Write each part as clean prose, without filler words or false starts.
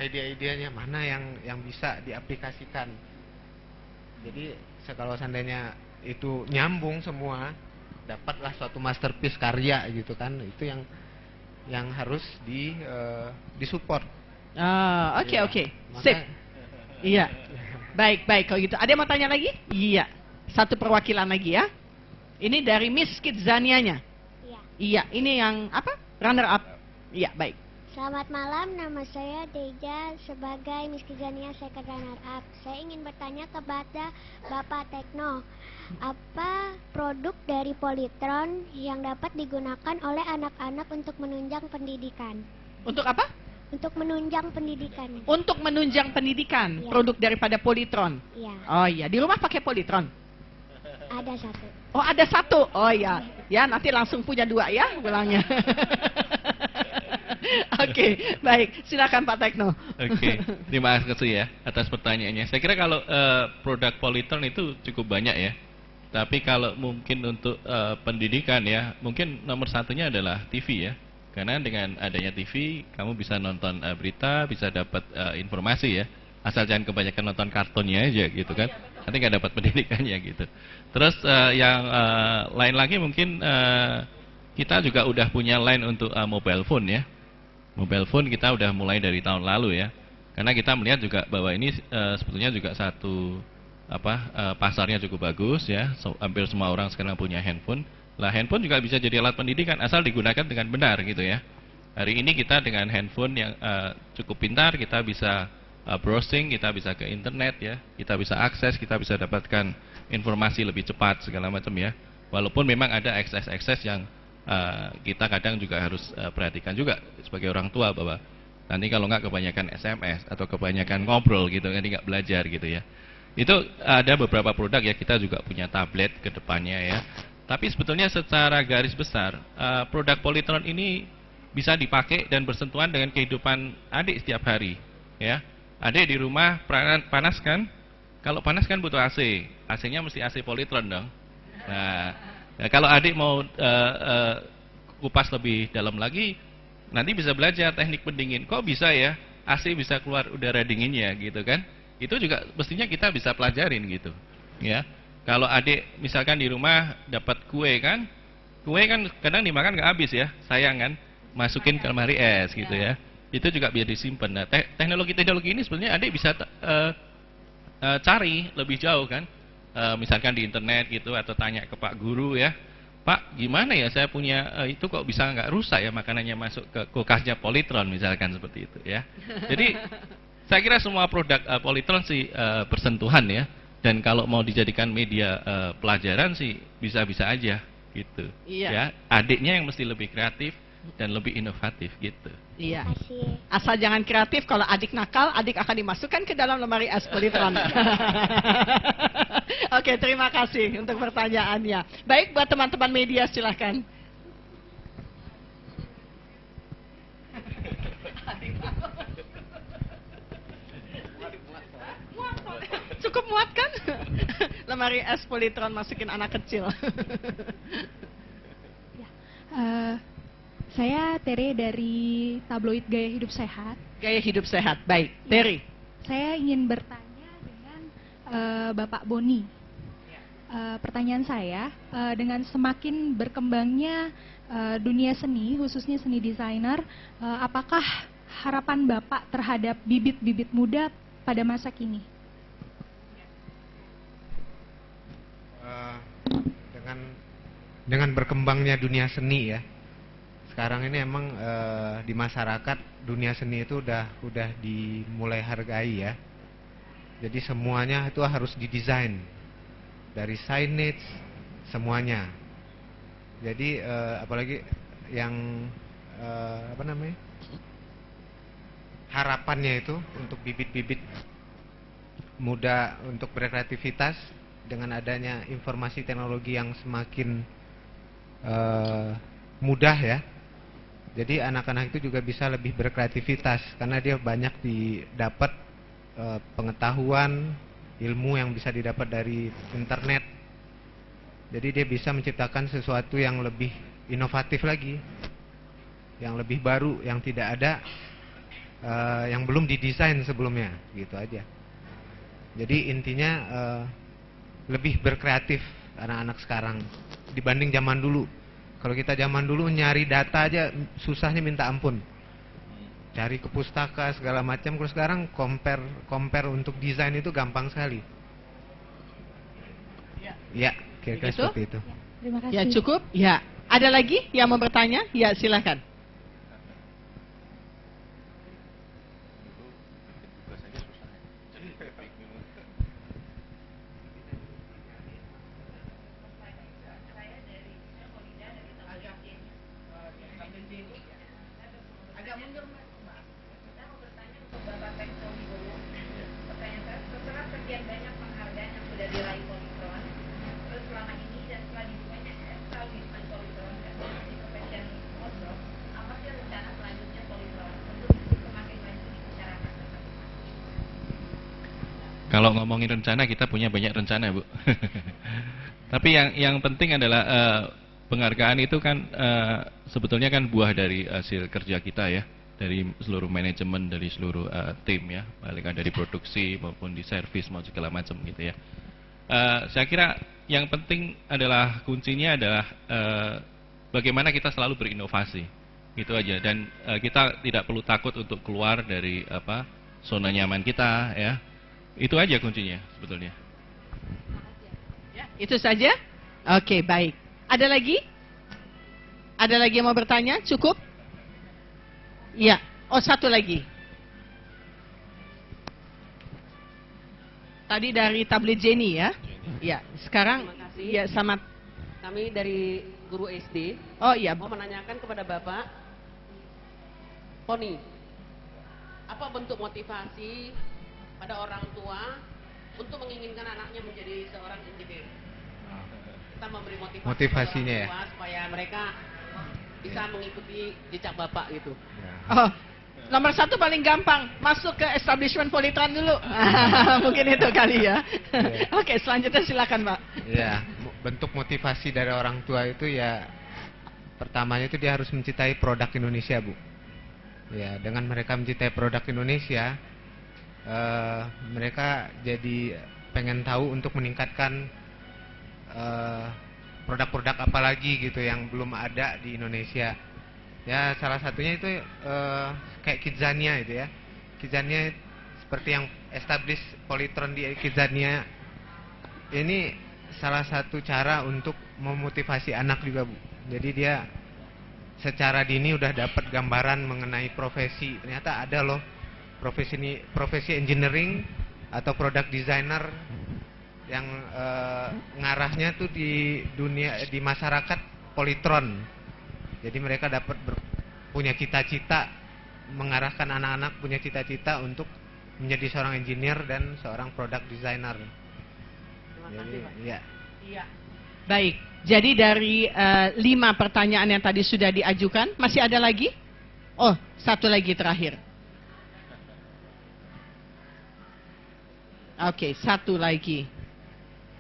ide-idenya mana yang bisa diaplikasikan. Jadi kalau seandainya itu nyambung semua, dapatlah suatu masterpiece karya gitu kan. Itu yang harus disupport. Oke, Iya. oke. Sip. Iya. Baik, baik kalau gitu. Ada yang mau tanya lagi? Iya. Satu perwakilan lagi ya. Ini dari Miss Kidzanianya. Iya. Iya, ini yang apa? Runner up. Iya, baik. Selamat malam, nama saya Deja. Sebagai Miss Kidzania Second Runner Up, saya ingin bertanya kepada Bapak Tekno, apa produk dari Polytron yang dapat digunakan oleh anak-anak untuk menunjang pendidikan? Untuk apa? Untuk menunjang pendidikan. Untuk menunjang pendidikan. Iya. Produk daripada Polytron. Iya, Oh iya, di rumah pakai Polytron. ada satu. Oh, ada satu. Oh iya. Ya, nanti langsung punya dua ya bilangnya. Oke, baik. Silakan Pak Tekno. Oke, terima kasih ya atas pertanyaannya. Saya kira kalau produk Polytron itu cukup banyak ya. Tapi kalau mungkin untuk pendidikan ya, mungkin nomor satunya adalah TV ya. Karena dengan adanya TV, kamu bisa nonton berita, bisa dapat informasi ya. Asal jangan kebanyakan nonton kartunnya aja gitu kan. Nanti nggak dapat pendidikannya gitu. Terus yang lain lagi mungkin kita juga udah punya line untuk mobile phone ya. Mobile phone kita udah mulai dari tahun lalu ya. Karena kita melihat juga bahwa ini sebetulnya juga satu pasarnya cukup bagus ya. Hampir semua orang sekarang punya handphone. Lah handphone juga bisa jadi alat pendidikan asal digunakan dengan benar gitu ya. Hari ini kita dengan handphone yang cukup pintar, kita bisa browsing, kita bisa ke internet ya, kita bisa akses, kita bisa dapatkan informasi lebih cepat segala macam ya. Walaupun memang ada akses-akses yang kita kadang juga harus perhatikan juga sebagai orang tua bahwa nanti kalau nggak kebanyakan SMS atau kebanyakan ngobrol gitu, nanti nggak belajar gitu ya. Itu ada beberapa produk ya, kita juga punya tablet ke depannya ya. Tapi sebetulnya secara garis besar produk Polytron ini bisa dipakai dan bersentuhan dengan kehidupan adik setiap hari ya. Adik di rumah panas kan? Kalau panas kan butuh AC. AC-nya mesti AC Polytron dong. Nah, kalau adik mau kupas lebih dalam lagi, nanti bisa belajar teknik pendingin. Kok bisa ya? AC bisa keluar udara dinginnya gitu kan? Itu juga mestinya kita bisa pelajarin gitu. Ya. Kalau adik misalkan di rumah dapat kue kan kadang dimakan nggak habis ya, sayang kan? Masukin ke lemari es gitu ya. Itu juga biar disimpan. Nah, teknologi ini sebenarnya adik bisa cari lebih jauh kan, misalkan di internet gitu atau tanya ke Pak Guru ya, Pak gimana ya saya punya itu kok bisa nggak rusak ya makanannya masuk ke kulkasnya Polytron misalkan seperti itu ya. Jadi saya kira semua produk Polytron sih bersentuhan ya, dan kalau mau dijadikan media pelajaran sih bisa-bisa aja gitu. Iya. Ya, adiknya yang mesti lebih kreatif dan lebih inovatif gitu. Iya. Terima kasih. Asal jangan kreatif, kalau adik nakal, adik akan dimasukkan ke dalam lemari es Polytron. Oke, terima kasih untuk pertanyaannya. Baik, buat teman-teman media silahkan. Cukup muat kan? Lemari es Polytron masukin anak kecil. Saya Tere dari tabloid Gaya Hidup Sehat. Gaya hidup sehat, baik. Terry. Saya ingin bertanya dengan Bapak Boni. Pertanyaan saya, dengan semakin berkembangnya dunia seni, khususnya seni desainer, apakah harapan Bapak terhadap bibit-bibit muda pada masa kini? Dengan berkembangnya dunia seni ya, sekarang ini emang di masyarakat dunia seni itu udah dimulai hargai ya. Jadi semuanya itu harus didesain, dari signage semuanya. Jadi apalagi yang harapannya itu untuk bibit-bibit muda untuk berkreativitas dengan adanya informasi teknologi yang semakin mudah ya. Jadi anak-anak itu juga bisa lebih berkreativitas karena dia banyak didapat pengetahuan, ilmu yang bisa didapat dari internet. Jadi dia bisa menciptakan sesuatu yang lebih inovatif lagi, yang lebih baru, yang tidak ada yang belum didesain sebelumnya, gitu aja. Jadi intinya lebih berkreatif anak-anak sekarang dibanding zaman dulu. Kalau kita zaman dulu nyari data aja susahnya minta ampun, cari ke pustaka segala macam. Kalau sekarang compare untuk desain itu gampang sekali. Ya, kira-kira Begitu? seperti itu. Terima kasih. Ya cukup. Ya. Ada lagi yang mau bertanya? Ya silakan. Kalau ngomongin rencana, kita punya banyak rencana, Bu. Tapi yang penting adalah penghargaan itu kan sebetulnya kan buah dari hasil kerja kita ya, dari seluruh manajemen, dari seluruh tim ya, baik dari produksi maupun di servis maupun segala macam gitu ya. Saya kira yang penting adalah kuncinya adalah bagaimana kita selalu berinovasi, gitu aja. Dan kita tidak perlu takut untuk keluar dari zona nyaman kita ya. Itu aja kuncinya sebetulnya. Ya, itu saja? Oke, baik. Ada lagi? Ada lagi yang mau bertanya? Cukup? Ya. Oh, satu lagi. Tadi dari tablet Jenny ya? Ya, sekarang Terima kasih. ya sama. Kami dari guru SD Oh iya, mau menanyakan kepada Bapak Poni, apa bentuk motivasi pada orang tua untuk menginginkan anaknya menjadi seorang engineer? Kita memberi motivasi Motivasinya kepada orang tua supaya mereka bisa mengikuti jejak Bapak gitu. Oh, nomor satu paling gampang, masuk ke establishment Polytron dulu. Mungkin itu kali ya. Oke, selanjutnya silakan Pak. Ya, bentuk motivasi dari orang tua itu ya, pertamanya itu dia harus mencintai produk Indonesia, Bu. Ya, dengan mereka mencintai produk Indonesia, mereka jadi pengen tahu untuk meningkatkan produk-produk apa lagi gitu yang belum ada di Indonesia. Ya, salah satunya itu kayak Kidzania itu ya. Kidzania seperti yang establish Polytron di Kidzania. Ini salah satu cara untuk memotivasi anak juga, Bu. Jadi dia secara dini udah dapat gambaran mengenai profesi. Ternyata ada loh profesi engineering atau product designer yang ngarahnya tuh di dunia, di masyarakat Polytron. Jadi mereka dapat punya cita-cita, mengarahkan anak-anak punya cita-cita untuk menjadi seorang engineer dan seorang product designer. Terima kasih, Pak. Ya. Iya. Baik, jadi dari 5 pertanyaan yang tadi sudah diajukan, masih ada lagi? Oh, satu lagi terakhir. Oke, satu lagi.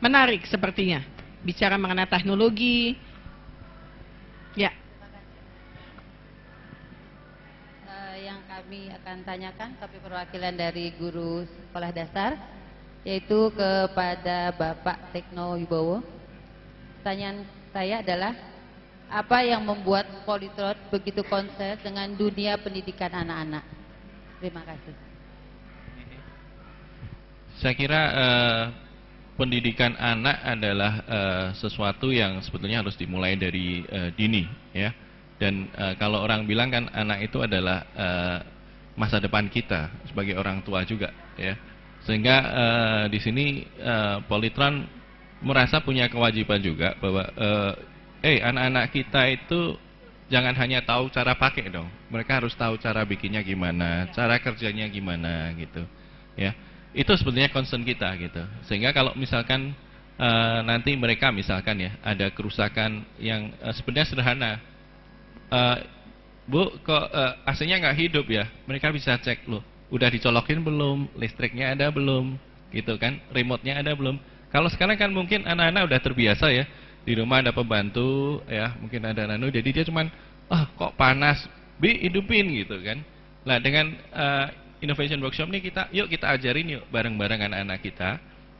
Menarik sepertinya. Bicara mengenai teknologi. Ya. Yang kami akan tanyakan, kami perwakilan dari guru sekolah dasar, yaitu kepada Bapak Tekno Wibowo. Pertanyaan saya adalah, apa yang membuat Polytron begitu konsen dengan dunia pendidikan anak-anak? Terima kasih. Saya kira pendidikan anak adalah sesuatu yang sebetulnya harus dimulai dari dini ya. Dan kalau orang bilang kan anak itu adalah masa depan kita sebagai orang tua juga ya. Sehingga di sini Polytron merasa punya kewajiban juga bahwa anak-anak kita itu jangan hanya tahu cara pakai dong. Mereka harus tahu cara bikinnya gimana, cara kerjanya gimana gitu ya. Itu sebetulnya concern kita gitu. Sehingga kalau misalkan nanti mereka misalkan ya ada kerusakan yang sebenarnya sederhana, Bu kok AC-nya nggak hidup ya, mereka bisa cek loh, udah dicolokin belum, listriknya ada belum, gitu kan, remote-nya ada belum. Kalau sekarang kan mungkin anak-anak udah terbiasa ya, di rumah ada pembantu ya, mungkin ada nano, jadi dia cuman kok panas, Bi hidupin gitu kan. Nah, dengan innovation workshop nih yuk kita ajarin yuk bareng-bareng anak-anak kita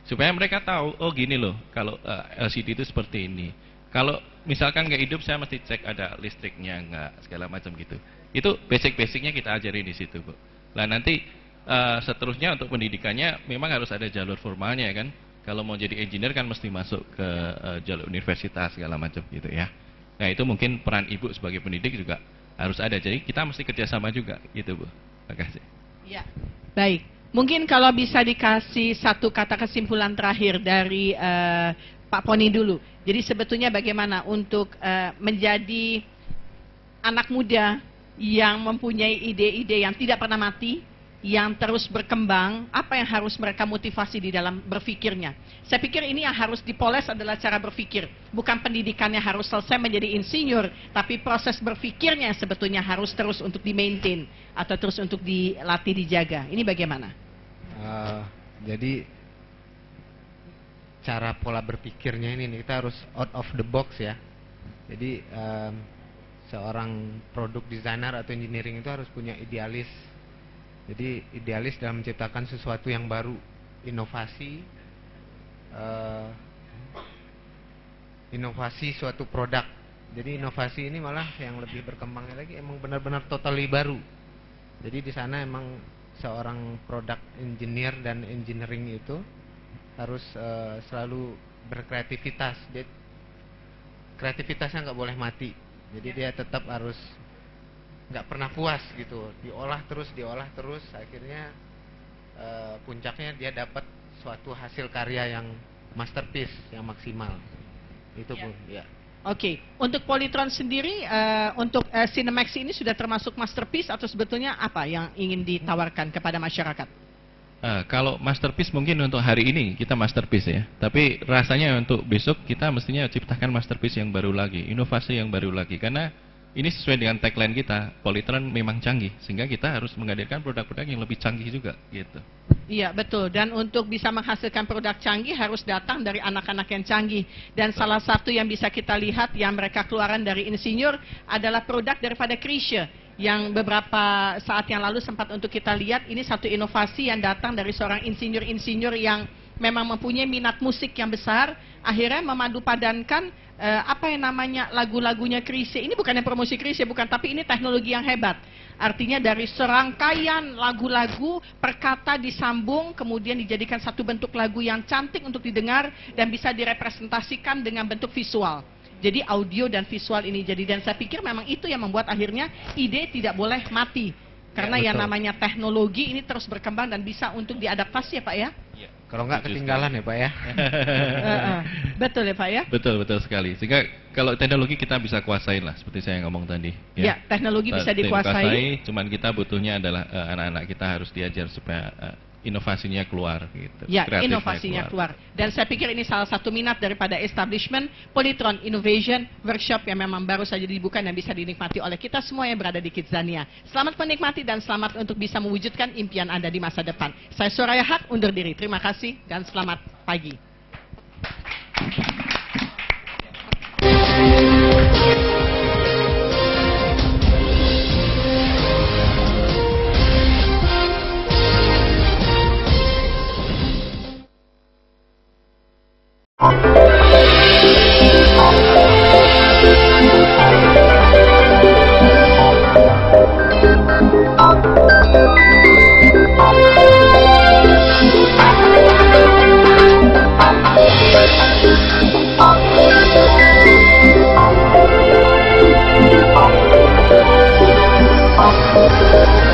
supaya mereka tahu, oh gini loh kalau LCD itu seperti ini. Kalau misalkan nggak hidup, saya mesti cek ada listriknya nggak, segala macam gitu. Itu basic-basicnya kita ajarin di situ, Bu. Nah, nanti seterusnya untuk pendidikannya memang harus ada jalur formalnya kan. Kalau mau jadi engineer kan mesti masuk ke jalur universitas segala macam gitu ya. Nah, itu mungkin peran ibu sebagai pendidik juga harus ada. Jadi kita mesti kerjasama juga gitu, Bu. Terima kasih. Ya, baik. Mungkin kalau bisa dikasih satu kata kesimpulan terakhir dari Pak Poni dulu. Jadi sebetulnya bagaimana untuk menjadi anak muda yang mempunyai ide-ide yang tidak pernah mati, yang terus berkembang, apa yang harus mereka motivasi di dalam berpikirnya. Saya pikir ini yang harus dipoles adalah cara berpikir. Bukan pendidikannya harus selesai menjadi insinyur, tapi proses berpikirnya yang sebetulnya harus terus untuk di-maintain atau terus untuk dilatih, dijaga. Ini bagaimana? Jadi cara pola berpikirnya ini kita harus out of the box ya. Jadi seorang produk designer atau engineering itu harus punya idealis. Jadi idealis dalam menciptakan sesuatu yang baru, inovasi, inovasi suatu produk. Jadi inovasi ini malah yang lebih berkembangnya lagi emang benar-benar totally baru. Jadi di sana emang seorang product engineer dan engineering itu harus selalu berkreativitas. Dia kreativitasnya nggak boleh mati. Jadi dia tetap harus nggak pernah puas gitu, diolah terus, akhirnya puncaknya dia dapat suatu hasil karya yang masterpiece, yang maksimal. Itu pun ya. Oke, untuk Polytron sendiri, untuk Cinemax ini sudah termasuk masterpiece atau sebetulnya apa yang ingin ditawarkan kepada masyarakat? Kalau masterpiece mungkin untuk hari ini kita masterpiece ya, tapi rasanya untuk besok kita mestinya ciptakan masterpiece yang baru lagi, inovasi yang baru lagi, karena ini sesuai dengan tagline kita, Polytron memang canggih, sehingga kita harus menghadirkan produk-produk yang lebih canggih juga, gitu. Iya, betul. Dan untuk bisa menghasilkan produk canggih harus datang dari anak-anak yang canggih. Dan salah satu yang bisa kita lihat yang mereka keluaran dari insinyur adalah produk daripada Krisha, yang beberapa saat yang lalu sempat untuk kita lihat. Ini satu inovasi yang datang dari seorang insinyur-insinyur yang memang mempunyai minat musik yang besar, akhirnya memadupadankan apa yang namanya lagu-lagunya Krisha. Ini bukannya promosi Krisha, bukan, tapi ini teknologi yang hebat. Artinya dari serangkaian lagu-lagu per kata disambung, kemudian dijadikan satu bentuk lagu yang cantik untuk didengar dan bisa direpresentasikan dengan bentuk visual. Jadi audio dan visual ini jadi, dan saya pikir memang itu yang membuat akhirnya ide tidak boleh mati. Karena ya, yang namanya teknologi ini terus berkembang dan bisa untuk diadaptasi ya Pak ya? Ya. Kalau nggak ketinggalan ya Pak ya. Betul ya Pak ya? Betul sekali. Sehingga kalau teknologi kita bisa kuasain lah, seperti saya ngomong tadi. Ya, teknologi bisa dikuasai. Cuman kita butuhnya adalah anak-anak kita harus diajar supaya inovasinya keluar gitu. Ya, inovasinya keluar. Dan saya pikir ini salah satu minat daripada establishment Polytron Innovation Workshop yang memang baru saja dibuka dan bisa dinikmati oleh kita semua yang berada di Kidzania. Selamat menikmati dan selamat untuk bisa mewujudkan impian Anda di masa depan. Saya Soraya Haq undur diri. Terima kasih dan selamat pagi. Thank you.